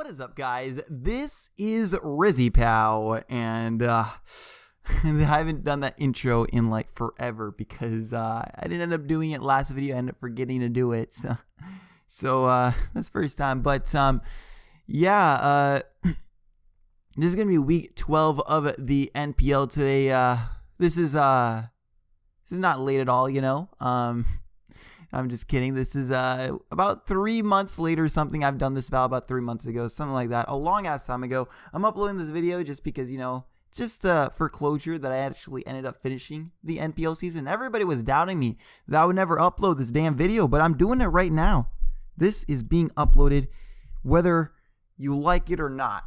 is up, guys? This is RizzyPOW, and I haven't done that intro in like forever because I didn't end up doing it last video. I ended up forgetting to do it, so that's the first time. But yeah, this is gonna be week 12 of the NPL today. This is not late at all, you know. I'm just kidding. This is about 3 months later or something. I've done this about 3 months ago, something like that, a long ass time ago. I'm uploading this video just because, you know, just for closure that I actually ended up finishing the NPL season. Everybody was doubting me that I would never upload this damn video, but I'm doing it right now. This is being uploaded whether you like it or not.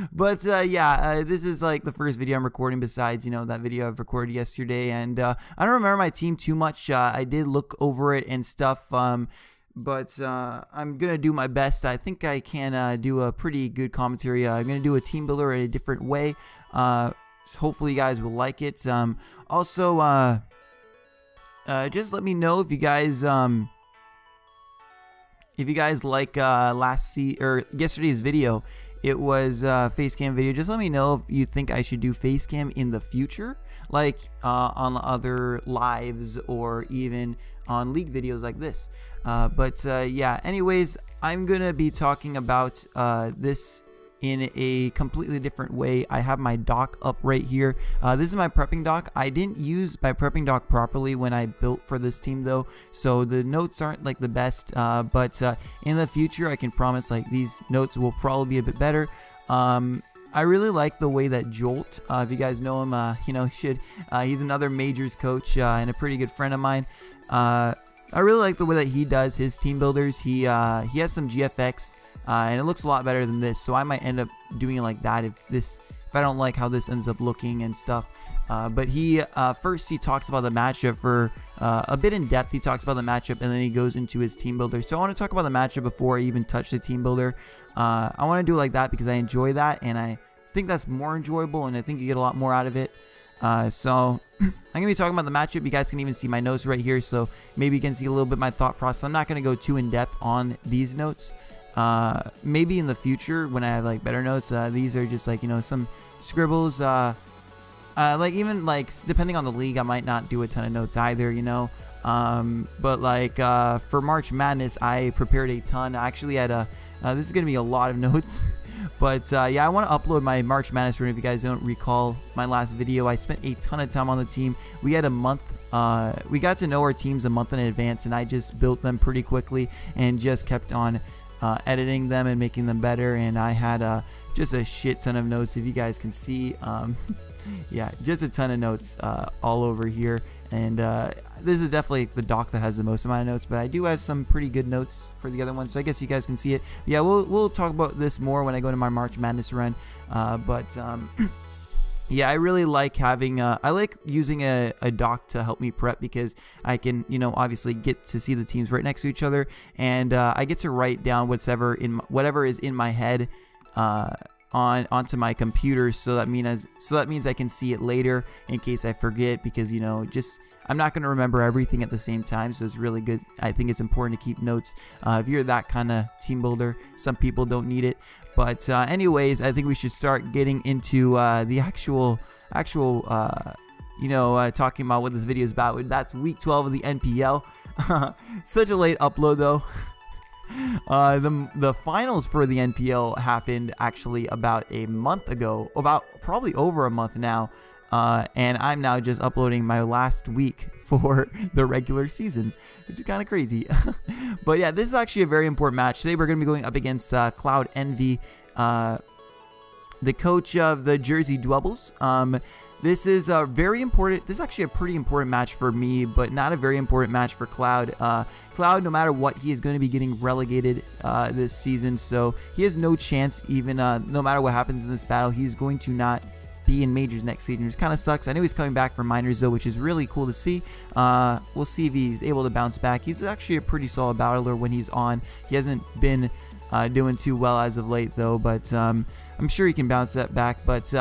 But yeah, this is like the first video I'm recording besides, you know, that video I've recorded yesterday. And I don't remember my team too much. I did look over it and stuff. But I'm going to do my best. I think I can do a pretty good commentary. I'm going to do a team builder in a different way. Hopefully you guys will like it. Also, just let me know if you guys like yesterday's video. It was face cam video. Just let me know if you think I should do face cam in the future, like on other lives or even on league videos like this. But yeah, anyways, I'm gonna be talking about this in a completely different way. I have my doc up right here. This is my prepping doc. I didn't use my prepping doc properly when I built for this team though, so the notes aren't like the best, but in the future I can promise like these notes will probably be a bit better. I really like the way that Jolt, if you guys know him, you know, he's another majors coach and a pretty good friend of mine. I really like the way that he does his team builders. He has some GFX and it looks a lot better than this, so I might end up doing it like that if I don't like how this ends up looking and stuff. But first he talks about the matchup for a bit in depth. He talks about the matchup and then he goes into his team builder. So I want to talk about the matchup before I even touch the team builder. I want to do it like that because I enjoy that and I think that's more enjoyable and I think you get a lot more out of it. So I'm gonna be talking about the matchup. You guys can even see my notes right here, so maybe you can see a little bit my thought process. I'm not gonna go too in depth on these notes. Maybe in the future when I have like better notes. These are just like, you know, some scribbles. Like even like depending on the league, I might not do a ton of notes either, you know. But like for March Madness, I prepared a ton. I actually had this is gonna be a lot of notes. But yeah, I want to upload my March Madness run. If you guys don't recall my last video, I spent a ton of time on the team. We had a month. We got to know our teams a month in advance, and I just built them pretty quickly and just kept on editing them and making them better. And I had just a shit ton of notes, if you guys can see. Yeah, just a ton of notes all over here. And this is definitely the doc that has the most amount of notes, but I do have some pretty good notes for the other ones, so I guess you guys can see it. Yeah, we'll talk about this more when I go to my March Madness run. Yeah, I really like having I like using a doc to help me prep because I can, you know, obviously get to see the teams right next to each other, and I get to write down whatever is in my head onto my computer, so that means I can see it later in case I forget, because, you know, just I'm not going to remember everything at the same time, so it's really good. I think it's important to keep notes if you're that kind of team builder. Some people don't need it, but anyways, I think we should start getting into the actual you know, talking about what this video is about. That's week 12 of the NPL. Such a late upload though. The finals for the NPL happened actually about a month ago, probably over a month now, and I'm now just uploading my last week for the regular season, which is kind of crazy. But yeah, this is actually a very important match. Today we're going to be going up against Cloud Envy, the coach of the Jersey Dwebbles. This is very important. This is actually a pretty important match for me, but not a very important match for Cloud. Cloud, no matter what, he is going to be getting relegated this season, so he has no chance. Even no matter what happens in this battle, he's going to not be in majors next season, which kind of sucks. I know he's coming back from minors though, which is really cool to see. We'll see if he's able to bounce back. He's actually a pretty solid battler when he's on. He hasn't been doing too well as of late though, but I'm sure he can bounce that back. But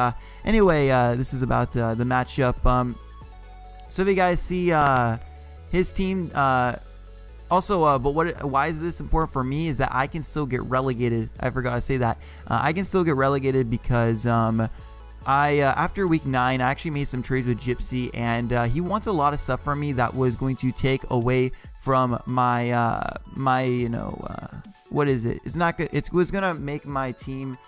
anyway, this is about the matchup. So if you guys see his team, Also, why is this important for me is that I can still get relegated. I forgot to say that. I can still get relegated because after week 9, I actually made some trades with Gypsy, and he wants a lot of stuff from me that was going to take away from my what is it? It's not good. It was gonna make my team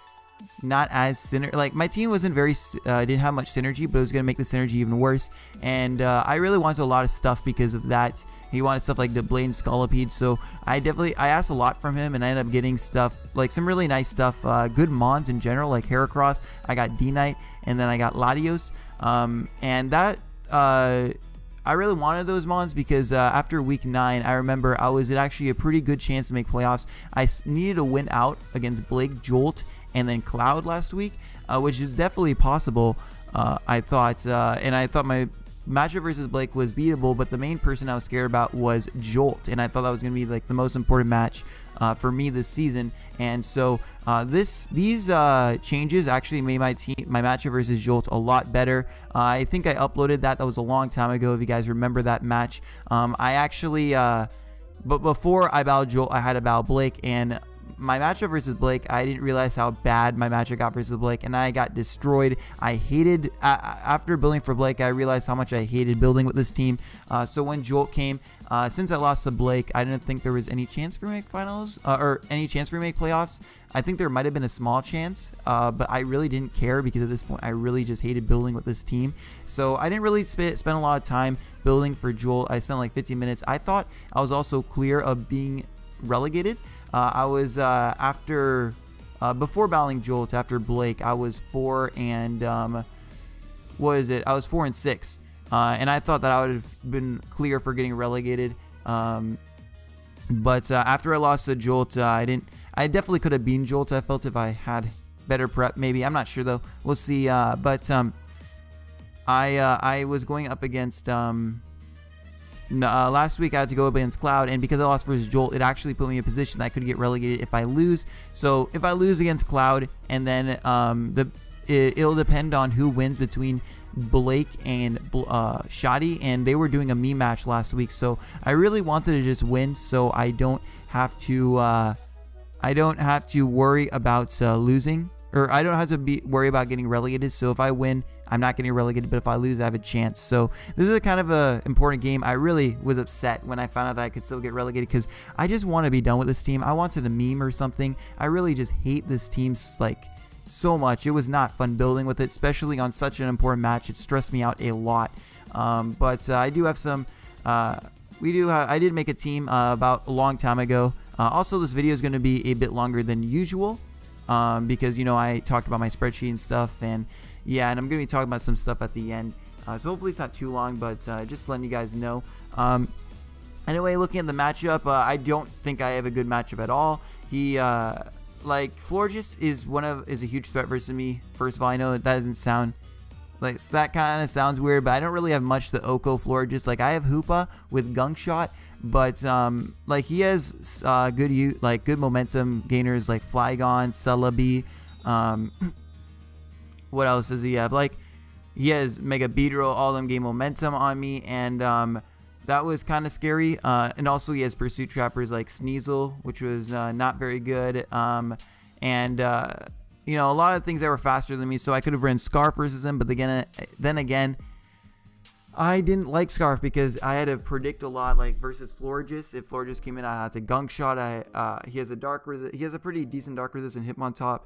not as like my team wasn't very didn't have much synergy, but it was gonna make the synergy even worse. And I really wanted a lot of stuff because of that. He wanted stuff like the Blade and Scolipede, so I asked a lot from him, and I ended up getting stuff like some really nice stuff, good mons in general, like Heracross. I got D-Knight, and then I got Latios, and that I really wanted those mons because after week 9, I remember I was at actually a pretty good chance to make playoffs. I needed to win out against Blake, Jolt, and then Cloud last week, which is definitely possible. I thought, and I thought my matchup versus Blake was beatable, but the main person I was scared about was Jolt, and I thought that was going to be like the most important match for me this season. And so these changes actually made my matchup versus Jolt a lot better. I think I uploaded that was a long time ago, if you guys remember that match. I actually but before I battled Jolt, I had to battle Blake, and my matchup versus Blake, I didn't realize how bad my matchup got versus Blake, and I got destroyed. I hated, after building for Blake, I realized how much I hated building with this team. So when Jolt came, since I lost to Blake, I didn't think there was any chance for me to make finals, or any chance for me to make playoffs. I think there might have been a small chance, but I really didn't care because at this point, I really just hated building with this team. So I didn't really spend a lot of time building for Jolt. I spent like 15 minutes. I thought I was also clear of being relegated. I was before battling Jolt, after Blake, I was 4 and what is it? I was 4 and 6, and I thought that I would have been clear for getting relegated. But after I lost to Jolt, I definitely could have beaten Jolt. I felt if I had better prep, maybe. I'm not sure though. We'll see. But I was going up against. Last week I had to go up against Cloud, and because I lost versus Jolt, it actually put me in a position that I could get relegated if I lose. So if I lose against Cloud, and then it'll depend on who wins between Blake and Shoddy, and they were doing a me match last week, so I really wanted to just win, so I don't have to worry about losing. Or I don't have to worry about getting relegated. So if I win, I'm not getting relegated, but if I lose, I have a chance. So this is a kind of a important game. I really was upset when I found out that I could still get relegated because I just want to be done with this team. I wanted a meme or something. I really just hate this team like so much. It was not fun building with it, especially on such an important match. It stressed me out a lot. But I do have some. I did make a team about a long time ago. Also, this video is going to be a bit longer than usual. Because, you know, I talked about my spreadsheet and stuff, and yeah, and I'm going to be talking about some stuff at the end, so hopefully it's not too long, but just letting you guys know. Anyway, looking at the matchup, I don't think I have a good matchup at all. He, like, Florges is a huge threat versus me. First of all, I know that doesn't sound, like, that kind of sounds weird, but I don't really have much to Oko Florges. Like, I have Hoopa with Gunk Shot, but like he has good momentum gainers like Flygon, Celebi. What else does he have? Like, he has Mega Beedrill, all of them gain momentum on me, and that was kind of scary. And also he has Pursuit Trappers like Sneasel, which was not very good. And you know, a lot of things that were faster than me, so I could have ran Scarf versus him. But then again, I didn't like Scarf because I had to predict a lot, like versus Florges. If Florges came in, I had to Gunk Shot. He has a he has a pretty decent dark resist and Hitmontop.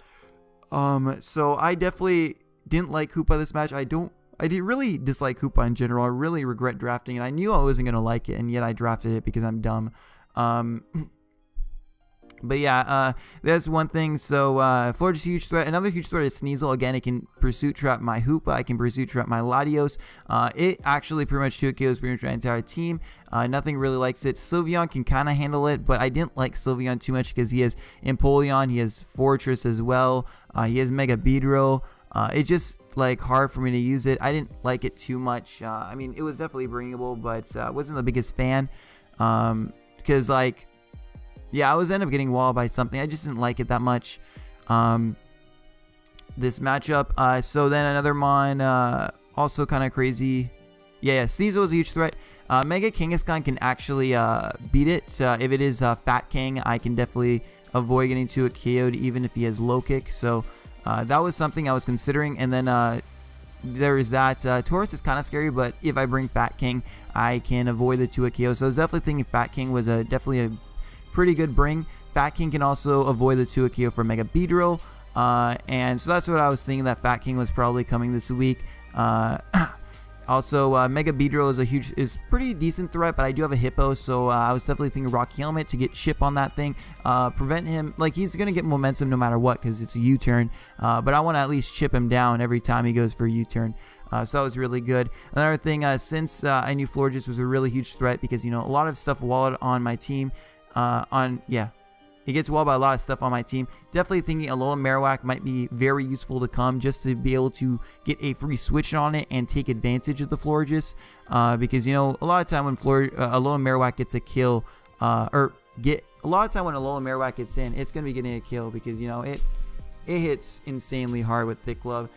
So I definitely didn't like Hoopa this match. I really dislike Hoopa in general. I really regret drafting it. I knew I wasn't gonna like it, and yet I drafted it because I'm dumb. But yeah, that's one thing. So Florges is a huge threat. Another huge threat is Sneasel. Again, it can Pursuit Trap my Hoopa. I can Pursuit Trap my Latios. It actually pretty much 2KOs pretty much my entire team. Nothing really likes it. Sylveon can kind of handle it, but I didn't like Sylveon too much because he has Empoleon. He has Fortress as well. He has Mega Beedrill. It's just like hard for me to use it. I didn't like it too much. I mean, it was definitely bringable, but I wasn't the biggest fan. Because like, yeah, I was end up getting walled by something. I just didn't like it that much. This matchup. So then another mon, also kind of crazy. Yeah, Sneasel is a huge threat. Mega Kangaskhan can actually beat it. If it is Fat Kang, I can definitely avoid getting to it KO'd even if he has low kick. So that was something I was considering. And then there is that. Taurus is kind of scary, but if I bring Fat King, I can avoid the 2-hit KO. So I was definitely thinking Fat King was definitely a pretty good bring. Fat King can also avoid the 2-hit KO for Mega Beedrill. And so that's what I was thinking, that Fat King was probably coming this week. Also, Mega Beedrill is pretty decent threat, but I do have a Hippo, so I was definitely thinking Rocky Helmet to get chip on that thing, prevent him, like he's gonna get momentum no matter what because it's a U-turn, but I want to at least chip him down every time he goes for a U-turn. So that was really good. Another thing, since I knew Florges was a really huge threat because a lot of stuff walled on my team, he gets walled by a lot of stuff on my team. Definitely thinking Alolan Marowak might be very useful to come just to be able to get a free switch on it and take advantage of the Florges. Because, a lot of time when Alolan Marowak gets a kill, a lot of time when Alolan Marowak gets in, it's going to be getting a kill because, it hits insanely hard with Thick Glove.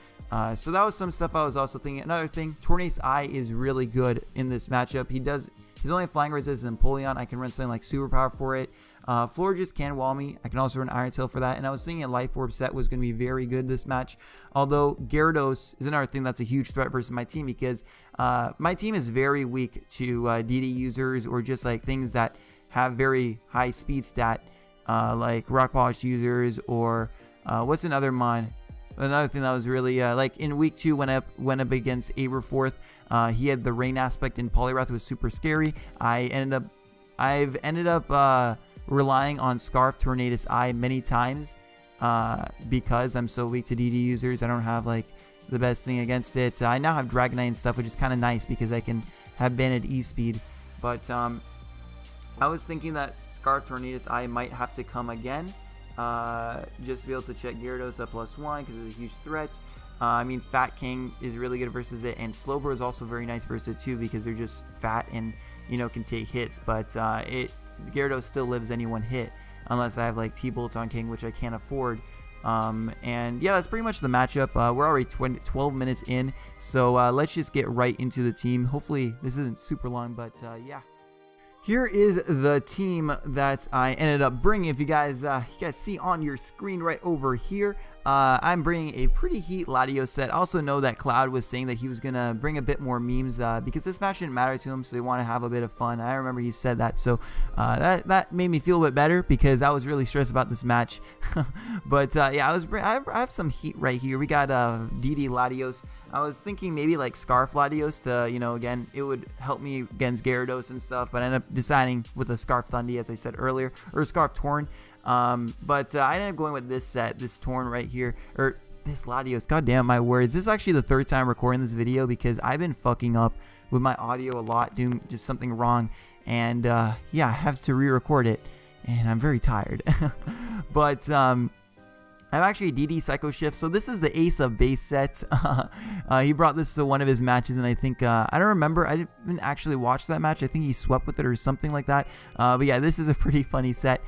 So that was some stuff I was also thinking. Another thing, Tornadus Eye is really good in this matchup. He's only flying resist and Empoleon. I can run something like Superpower for it. Florges can wall me. I can also run Iron Tail for that. And I was thinking a Life Orb set was going to be very good this match. Although Gyarados is another thing that's a huge threat versus my team because my team is very weak to DD users or just like things that have very high speed stat like Rock Polish users or what's another mon? Another thing that was really like in week 2 when I went up against Aberforth, he had the rain aspect and Poliwrath was super scary. I've ended up relying on Scarf Tornadus Eye many times because I'm so weak to DD users. I don't have like the best thing against it. I now have Dragonite and stuff, which is kind of nice because I can have Banded E-Speed. But I was thinking that Scarf Tornadus Eye might have to come again. Just to be able to check Gyarados at +1 because it's a huge threat. I mean, Fat King is really good versus it, and Slowbro is also very nice versus it too because they're just fat and can take hits. But Gyarados still lives any one hit unless I have like T-Bolt on King, which I can't afford. And yeah, that's pretty much the matchup. We're already 12 minutes in, so let's just get right into the team. Hopefully this isn't super long, but yeah. Here is the team that I ended up bringing. If you guys see on your screen right over here, I'm bringing a pretty heat Latios set. I also know that Cloud was saying that he was going to bring a bit more memes because this match didn't matter to him, so they want to have a bit of fun. I remember he said that, so that made me feel a bit better because I was really stressed about this match. But yeah, I have some heat right here. We got DD Latios. I was thinking maybe like Scarf Latios to, again, it would help me against Gyarados and stuff, but I ended up deciding with a Scarf Thundy, as I said earlier, or Scarf Torn. But I ended up going with this set, this Torn right here, or this Latios. God damn my words. This is actually the 3rd time recording this video because I've been fucking up with my audio a lot, doing just something wrong. And yeah, I have to re-record it, and I'm very tired. But I'm actually a DD Psycho Shift, so this is the Ace of Base set. He brought this to one of his matches, and I think, I don't remember, I didn't actually watch that match. I think he swept with it or something like that. But yeah, this is a pretty funny set.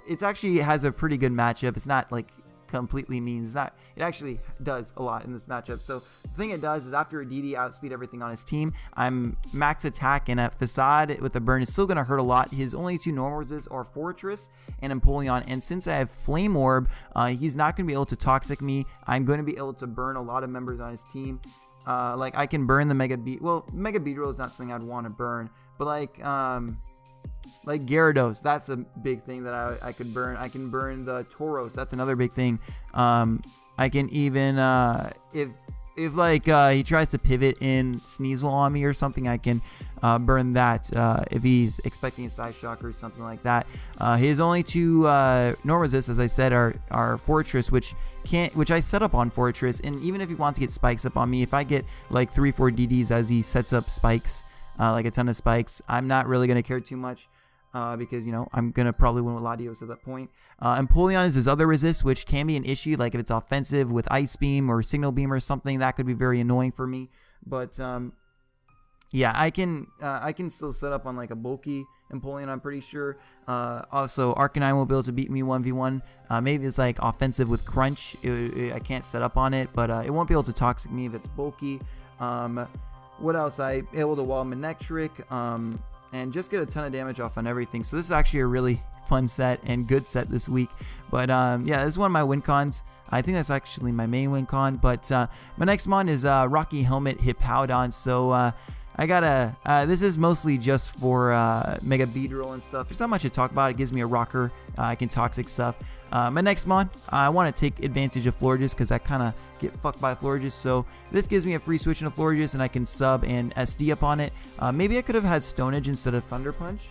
It actually has a pretty good matchup. It's not like completely means that it actually does a lot in this matchup. So the thing it does is after a DD outspeed everything on his team, I'm max attack, and at Facade with the burn is still going to hurt a lot. His only 2 normal resists are Fortress and Empoleon, and since I have Flame Orb, he's not going to be able to Toxic me. I'm going to be able to burn a lot of members on his team. Like I can burn the Mega Beedrill is not something I'd want to burn, but like Gyarados, that's a big thing that I could burn. I can burn the Tauros, that's another big thing. I can even if like he tries to pivot in Sneasel on me or something, I can burn that if he's expecting a Side Shock or something like that. His only 2 normal resists, as I said, are Fortress, which I set up on Fortress, and even if he wants to get spikes up on me, if I get like 3-4 DDs as he sets up spikes, like a ton of spikes, I'm not really going to care too much. Because, I'm going to probably win with Latios at that point. Empoleon is his other resist, which can be an issue. Like if it's offensive with Ice Beam or Signal Beam or something, that could be very annoying for me. But, yeah, I can still set up on like a bulky Empoleon, I'm pretty sure. Also, Arcanine will be able to beat me 1v1. Maybe it's like offensive with Crunch. I can't set up on it, but it won't be able to Toxic me if it's bulky. what else? I able to wall Manectric, and just get a ton of damage off on everything. So this is actually a really fun set and good set this week. But yeah, this is one of my win cons. I think that's actually my main win con. But my next mon is Rocky Helmet Hippowdon. So I gotta, this is mostly just for Mega Beedrill and stuff. There's not much to talk about. It gives me a rocker. I can toxic stuff. My next mon, I want to take advantage of Florges because I kind of get fucked by Florges. So this gives me a free switch into Florges and I can sub and SD up on it. Maybe I could have had Stone Edge instead of Thunder Punch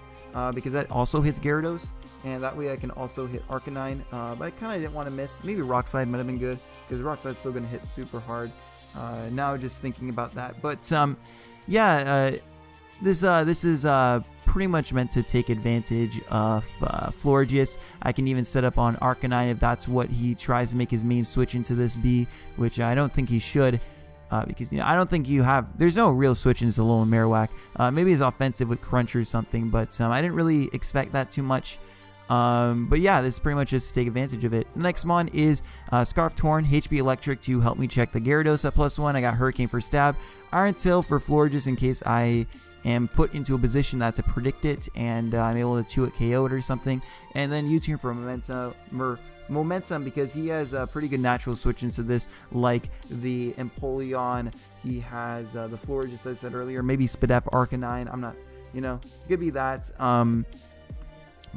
because that also hits Gyarados. And that way I can also hit Arcanine. But I kind of didn't want to miss. Maybe Rock Slide might have been good because Rock Slide's still going to hit super hard. Now just thinking about that. But yeah, this is pretty much meant to take advantage of Florges. I can even set up on Arcanine if that's what he tries to make his main switch into this B, which I don't think he should. Because I don't think there's no real switch into Alolan Marowak. Maybe he's offensive with Crunch or something, but I didn't really expect that too much. But yeah, this is pretty much just to take advantage of it. Next mon is Scarf Torn, HP Electric to help me check the Gyarados at +1. I got Hurricane for stab, Iron Tail for Florges in case I am put into a position that's to predict it and I'm able to 2-hit KO it or something. And then U-turn for Momentum because he has a pretty good natural switch into this, like the Empoleon. He has the Florges, as I said earlier, maybe Spadef Arcanine. I'm not, it could be that.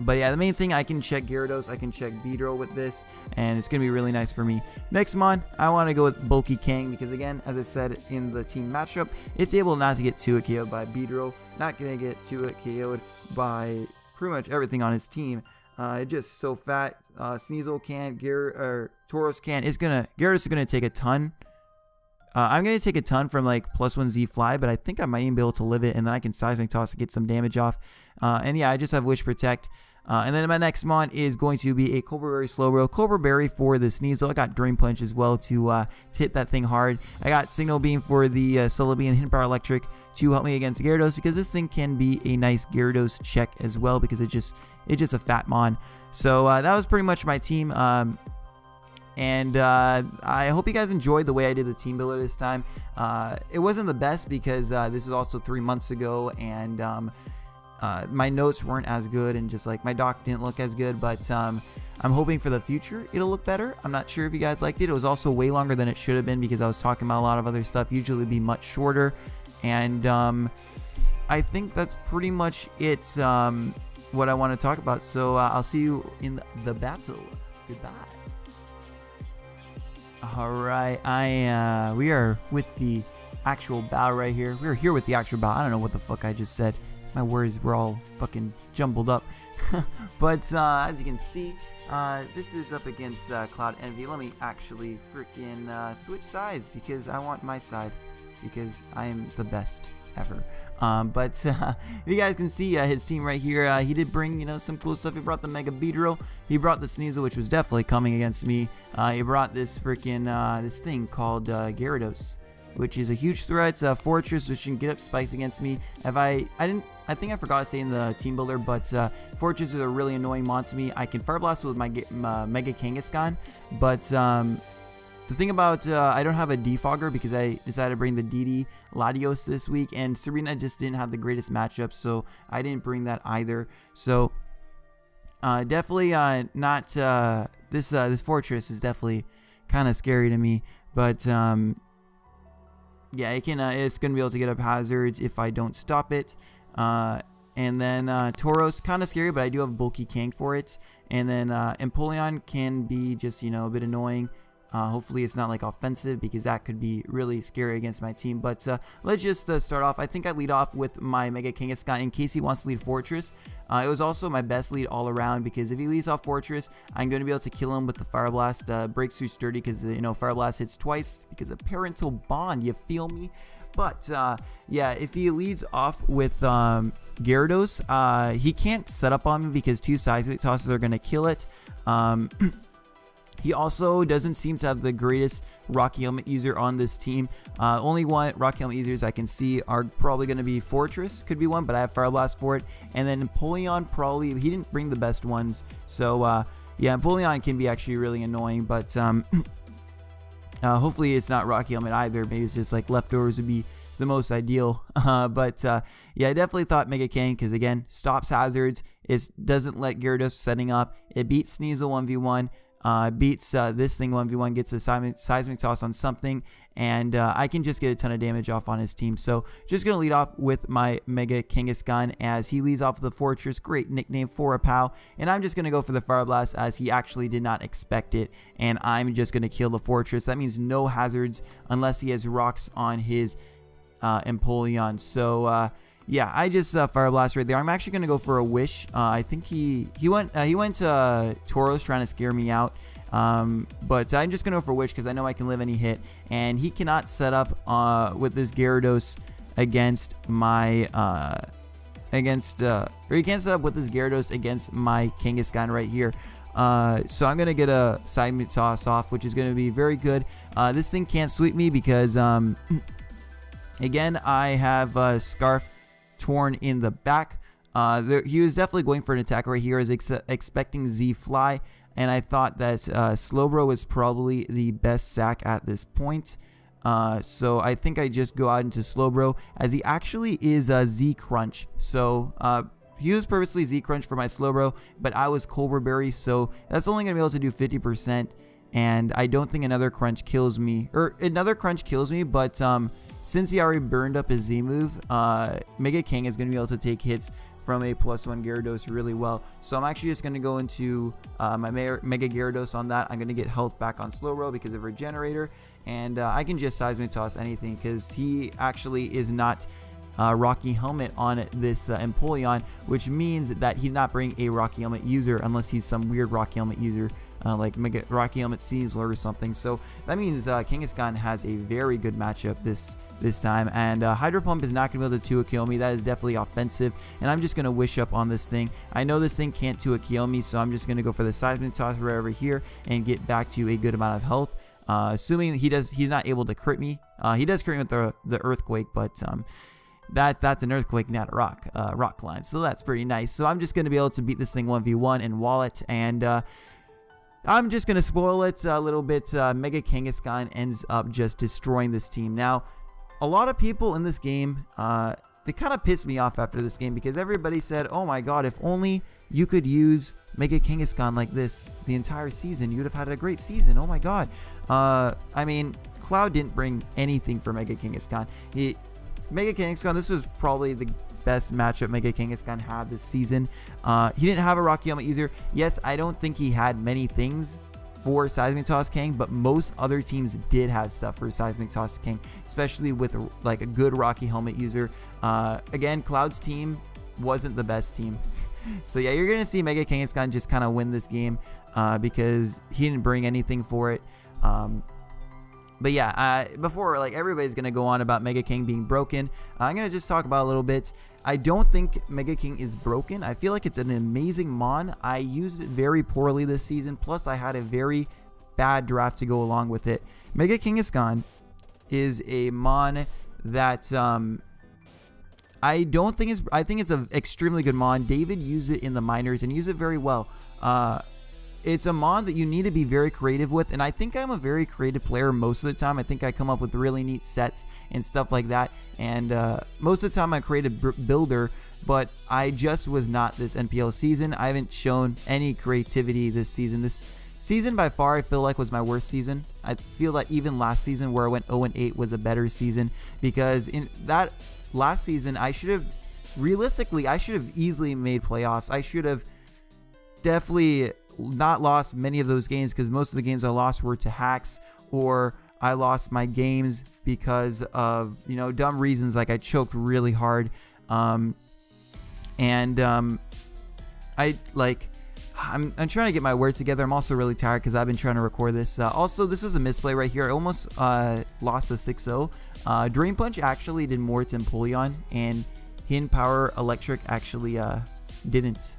But yeah, the main thing, I can check Gyarados, I can check Beedrill with this, and it's going to be really nice for me. Next mon, I want to go with Bulky Kang because, again, as I said in the team matchup, it's able not to get 2-hit KO'd by Beedrill, not going to get 2-hit KO'd by pretty much everything on his team. It's just so fat. Sneasel can't, Tauros can't. Gyarados is going to take a ton. I'm going to take a ton from like +1 Z Fly, but I think I might even be able to live it, and then I can Seismic Toss to get some damage off. And yeah, I just have Wish Protect. And then my next mon is going to be a Cobra Berry Slowbro. Cobra Berry for the Sneasel. I got Drain Punch as well to hit that thing hard. I got Signal Beam for the Celebi and Hidden Power Electric to help me against Gyarados because this thing can be a nice Gyarados check as well because it's just a fat mon. So that was pretty much my team. And I hope you guys enjoyed the way I did the team builder this time. It wasn't the best because this is also 3 months ago, and my notes weren't as good, and just like my doc didn't look as good. But I'm hoping for the future it'll look better. I'm not sure if you guys liked it. It was also way longer than it should have been because I was talking about a lot of other stuff. Usually it'd be much shorter, and I think that's pretty much it. What I want to talk about. So I'll see you in the battle. Goodbye. Alright, we are with the actual battle right here. We're here with the actual battle. I don't know what the fuck I just said. My words were all fucking jumbled up. But as you can see, this is up against Cloud Envy. Let me actually freaking switch sides because I want my side because I am the best ever. But you guys can see his team right here. He did bring some cool stuff. He brought the Mega Beedrill. He brought the Sneasel, which was definitely coming against me. He brought this freaking this thing called Gyarados, which is a huge threat. It's a Fortress, which can get up spikes against me. I think I forgot to say in the team builder, but Fortress is a really annoying mon to me. I can Fire Blast with my Mega Kangaskhan, but the thing about I don't have a Defogger because I decided to bring the DD Latios this week, and Serena just didn't have the greatest matchup, so I didn't bring that either. So definitely not this Fortress is definitely kind of scary to me, but yeah, it's gonna be able to get up hazards if I don't stop it. And then Tauros, kind of scary, but I do have Bulky Kang for it. And then Empoleon can be just a bit annoying. Hopefully it's not like offensive because that could be really scary against my team. But let's just start off. I think I lead off with my Mega Kangaskhan in case he wants to lead Fortress. It was also my best lead all around because if he leads off Fortress, I'm going to be able to kill him with the Fire Blast. Breaks through Sturdy because Fire Blast hits twice because of parental bond. You feel me? But yeah, if he leads off with Gyarados, he can't set up on me because 2 Seismic Tosses are going to kill it. He also doesn't seem to have the greatest Rocky Helmet user on this team. Only one Rocky Helmet users I can see are probably going to be Fortress, could be one, but I have Fire Blast for it. And then Empoleon, probably, he didn't bring the best ones. So yeah, Empoleon can be actually really annoying, but hopefully it's not Rocky Helmet either. Maybe it's just like leftovers would be the most ideal. But yeah, I definitely thought Mega King, because again, stops hazards. It doesn't let Gyarados setting up. It beats Sneasel 1v1. Beats this thing 1v1, gets a seismic toss on something, and I can just get a ton of damage off on his team. So just going to lead off with my Mega Kangaskhan as he leads off the Fortress. Great nickname for a POW. And I'm just going to go for the Fire Blast as he actually did not expect it, and I'm just going to kill the Fortress. That means no hazards unless he has rocks on his Empoleon. So yeah, I just Fire Blast right there. I'm actually gonna go for a Wish. I think he went Tauros, trying to scare me out. But I'm just gonna go for Wish because I know I can live any hit, and he cannot set up with this Gyarados against my or he can't set up with this Gyarados against my Kangaskhan right here. So I'm gonna get a Seismic Toss off, which is gonna be very good. This thing can't sweep me because again, I have Scarf Torn in the back. He was definitely going for an attack right here, as expecting Z Fly, and I thought that Slowbro was probably the best sack at this point. So I think I just go out into Slowbro, as he actually is Z Crunch. So he was purposely Z Crunch for my Slowbro, but I was Cobra Berry, so that's only gonna be able to do 50%. And I don't think another crunch kills me, but since he already burned up his Z move, Mega King is going to be able to take hits from a +1 Gyarados really well. So I'm actually just going to go into my Mega Gyarados on that. I'm going to get health back on Slowbro because of Regenerator, and I can just Seismic Toss anything because he actually is not Rocky Helmet on this Empoleon, which means that he did not bring a Rocky Helmet user unless he's some weird Rocky Helmet user. Like Mega Rocky Helmet Seasler or something. So that means Kangaskhan has a very good matchup this time, and Hydro Pump is not going to be able to 2 kill me. That is definitely offensive, and I'm just going to Wish Up on this thing. I know this thing can't 2 kill me, so I'm just going to go for the Seismic Toss right over here and get back to a good amount of health. Assuming he's not able to crit me. He does crit me with the Earthquake, but that's an Earthquake, not a rock climb. So that's pretty nice. So I'm just going to be able to beat this thing 1v1 and wall it, and I'm just going to spoil it a little bit. Mega Kangaskhan ends up just destroying this team. Now, a lot of people in this game, they kind of pissed me off after this game because everybody said, oh my god, if only you could use Mega Kangaskhan like this the entire season, you'd have had a great season. Oh my god. I mean, Cloud didn't bring anything for Mega Kangaskhan. Mega Kangaskhan, this was probably the best matchup Mega Kangaskhan had this season. He didn't have a Rocky Helmet user. Yes, I don't think he had many things for Seismic Toss King, but most other teams did have stuff for Seismic Toss King, especially with like a good Rocky Helmet user. Again, Cloud's team wasn't the best team. So yeah, you're gonna see Mega Kangaskhan just kind of win this game because he didn't bring anything for it. But yeah, before like everybody's gonna go on about Mega King being broken, I'm gonna just talk about a little bit. I don't think Mega King is broken. I feel like it's an amazing mon. I used it very poorly this season. Plus, I had a very bad draft to go along with it. Mega Kangaskhan is a mon that I don't think is. I think it's an extremely good mon. David used it in the minors and used it very well. It's a mon that you need to be very creative with, and I think I'm a very creative player most of the time. I think I come up with really neat sets and stuff like that, and most of the time I'm a creative builder, but I just was not this NPL season. I haven't shown any creativity this season. This season by far I feel like was my worst season. I feel like even last season where I went 0-8 was a better season, because in that last season I should have easily made playoffs. I should have definitely not lost many of those games, because most of the games I lost were to hacks, or I lost my games because of, you know, dumb reasons, like I choked really hard. I'm trying to get my words together. I'm also really tired because I've been trying to record this. Also, this was a misplay right here. I almost lost a 6-0. Drain Punch actually did more to Empoleon, and Hidden Power Electric actually didn't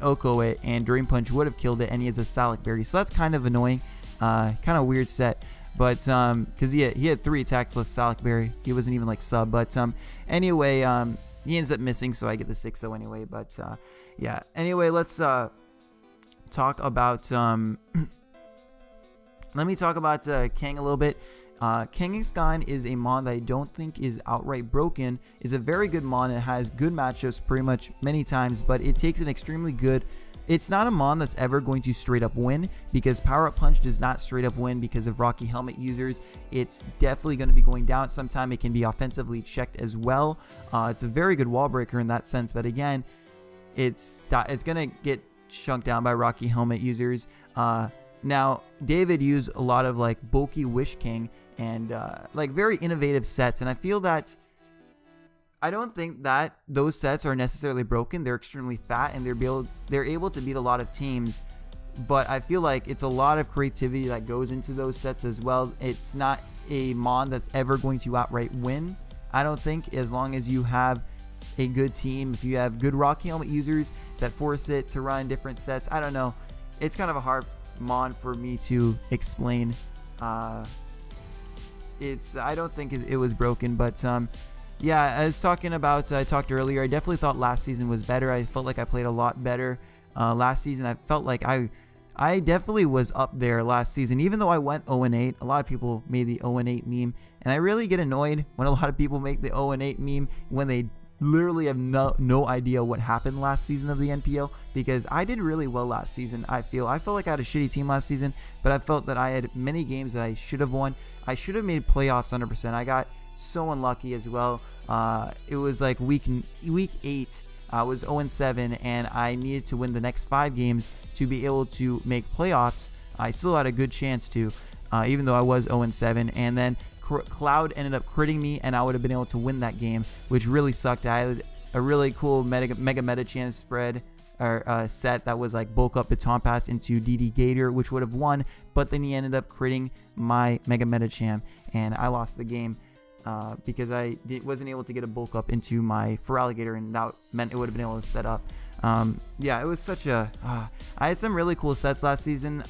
Oko it, and Drain Punch would have killed it, and he has a Salac Berry, so that's kind of annoying. Kind of weird set, but because he had 3 attack plus Salac Berry, he wasn't even like sub. But anyway, he ends up missing, so I get the 6-0 anyway. But yeah, anyway, let's talk about let me talk about Kang a little bit. Kangaskhan is a mon that I don't think is outright broken. It's a very good mon. It has good matchups pretty much many times, but it takes an extremely good. It's not a mon that's ever going to straight up win, because Power Up Punch does not straight up win because of Rocky Helmet users. It's definitely going to be going down sometime. It can be offensively checked as well. It's a very good wall breaker in that sense, but again, it's going to get chunked down by Rocky Helmet users. Now, David used a lot of like bulky Wish King and like very innovative sets, and I feel that I don't think that those sets are necessarily broken. They're extremely fat and they're able to beat a lot of teams, but I feel like it's a lot of creativity that goes into those sets as well. It's not a mon that's ever going to outright win, I don't think, as long as you have a good team. If you have good Rocky Helmet users that force it to run different sets, I don't know. It's kind of a hard mon for me to explain. I don't think it was broken, but yeah, I was talking about, I talked earlier, I definitely thought last season was better. I felt like I played a lot better last season. I felt like I definitely was up there last season, even though I went 0-8. A lot of people made the 0-8 meme, and I really get annoyed when a lot of people make the 0-8 meme when they literally have no idea what happened last season of the NPL, because I did really well last season. I felt like I had a shitty team last season, but I felt that I had many games that I should have won. I should have made playoffs 100%. I got so unlucky as well. It was like week 8. I was 0-7, and I needed to win the next 5 games to be able to make playoffs. I still had a good chance to, even though I was 0-7, and then Cloud ended up critting me, and I would have been able to win that game, which really sucked. I had a really cool mega meta chance spread or set that was like bulk up Baton Pass into DD Gator, which would have won, but then he ended up critting my mega meta champ, and I lost the game because I wasn't able to get a bulk up into my Feraligatr, and that meant it would have been able to set up. Yeah, it was such a I had some really cool sets last season.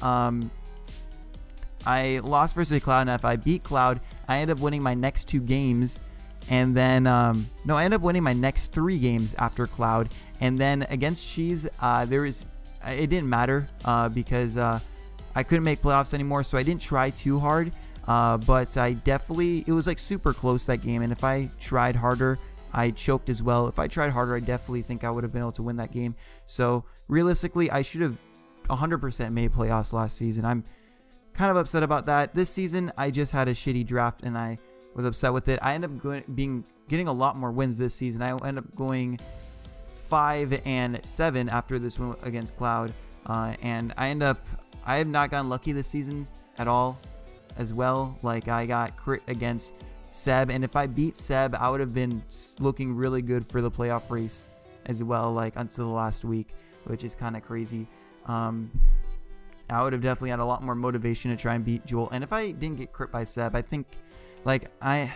I lost versus Cloud, and if I beat Cloud, I ended up winning my next 2 games, and then no, I ended up winning my next 3 games after Cloud, and then against Cheese, it didn't matter because I couldn't make playoffs anymore, so I didn't try too hard, but it was like super close that game, and if I tried harder, I choked as well. If I tried harder, I definitely think I would have been able to win that game. So realistically, I should have 100% made playoffs last season. I'm kind of upset about that. This season, I just had a shitty draft, and I was upset with it. I ended up getting a lot more wins this season. I ended up going 5-7 after this win against Cloud, and I have not gotten lucky this season at all as well. Like, I got crit against Seb, and if I beat Seb, I would have been looking really good for the playoff race as well, like until the last week, which is kind of crazy. I would have definitely had a lot more motivation to try and beat Joel. And if I didn't get crit by Seb, I think, like, I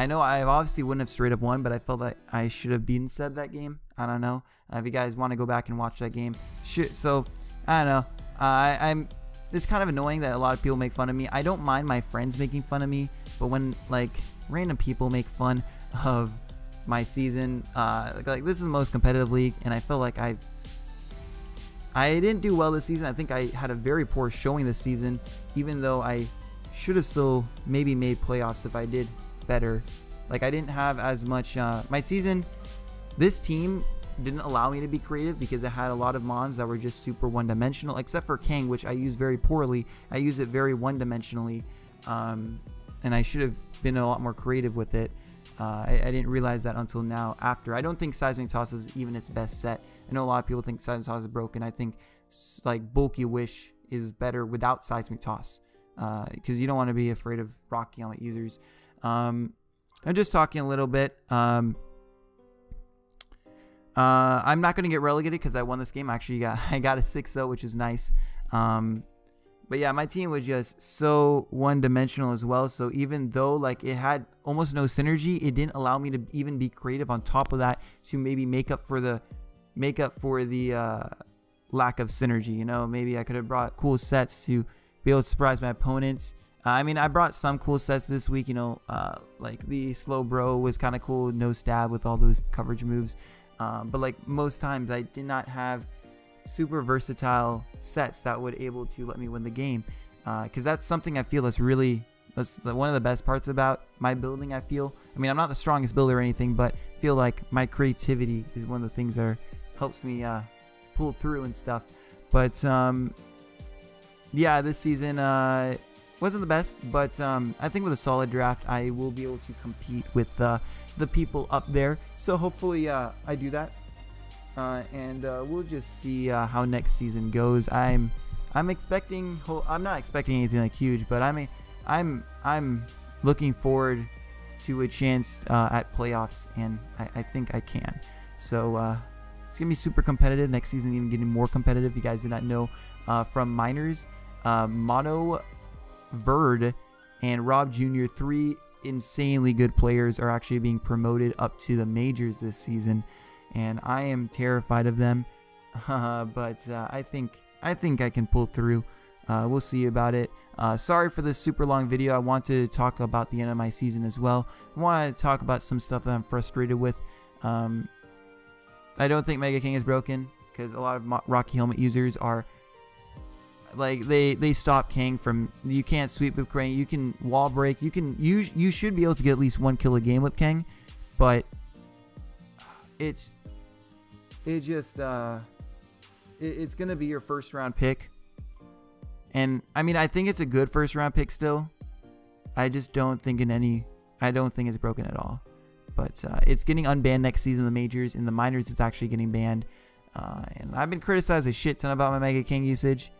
know I obviously wouldn't have straight up won, but I felt like I should have beaten Seb that game. I don't know. If you guys want to go back and watch that game, so I don't know. It's kind of annoying that a lot of people make fun of me. I don't mind my friends making fun of me, but when like random people make fun of my season, like this is the most competitive league, and I feel like I didn't do well this season. I think I had a very poor showing this season, even though I should have still maybe made playoffs if I did better. Like, I didn't have as much my season. This team didn't allow me to be creative because it had a lot of mons that were just super one-dimensional, except for Kang, which I used very poorly. I used it very one-dimensionally, and I should have been a lot more creative with it. I didn't realize that until now after. I don't think Seismic Toss is even its best set. I know a lot of people think Seismic Toss is broken. I think like Bulky Wish is better without Seismic Toss, because you don't want to be afraid of Rocky Helmet users. I'm just talking a little bit. I'm not going to get relegated because I won this game. Actually, I got a 6-0, which is nice. But yeah, my team was just so one-dimensional as well. So even though like it had almost no synergy, it didn't allow me to even be creative on top of that to maybe make up for the lack of synergy. You know, maybe I could have brought cool sets to be able to surprise my opponents. I mean, I brought some cool sets this week. You know, like the slow bro was kind of cool, no stab with all those coverage moves. But like most times, I did not have super versatile sets that would able to let me win the game, because that's something I feel is really That's one of the best parts about my building, I feel. I mean, I'm not the strongest builder or anything, but I feel like my creativity is one of the things that helps me pull through and stuff. But yeah, this season wasn't the best, but I think with a solid draft, I will be able to compete with the people up there. So hopefully I do that, and we'll just see how next season goes. I'm expecting. I'm not expecting anything like huge, but I'm looking forward to a chance at playoffs, and I think I can. So it's gonna be super competitive next season, even getting more competitive. If you guys did not know, from minors, Mono, Verd, and Rob Jr., 3 insanely good players, are actually being promoted up to the majors this season, and I am terrified of them. But I think I can pull through. We'll see about it. Sorry for this super long video. I wanted to talk about the end of my season as well. I wanted to talk about some stuff that I'm frustrated with. I don't think Mega King is broken, because a lot of Rocky Helmet users are like, they stop King from, you can't sweep with King, you can wall break, you should be able to get at least 1 kill a game with King, but it's gonna be your first round pick. And I mean, I think it's a good first round pick still. I just don't think I don't think it's broken at all. But it's getting unbanned next season in the majors. In the minors, it's actually getting banned. And I've been criticized a shit ton about my Mega King usage.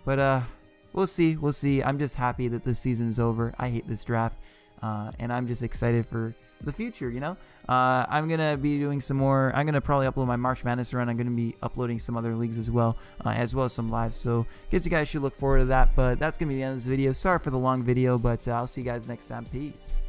But we'll see. We'll see. I'm just happy that this season's over. I hate this draft. And I'm just excited for the future, you know? I'm going to be doing some more. I'm going to probably upload my March Madness run. I'm going to be uploading some other leagues as well as some lives. So I guess you guys should look forward to that. But that's going to be the end of this video. Sorry for the long video, but I'll see you guys next time. Peace.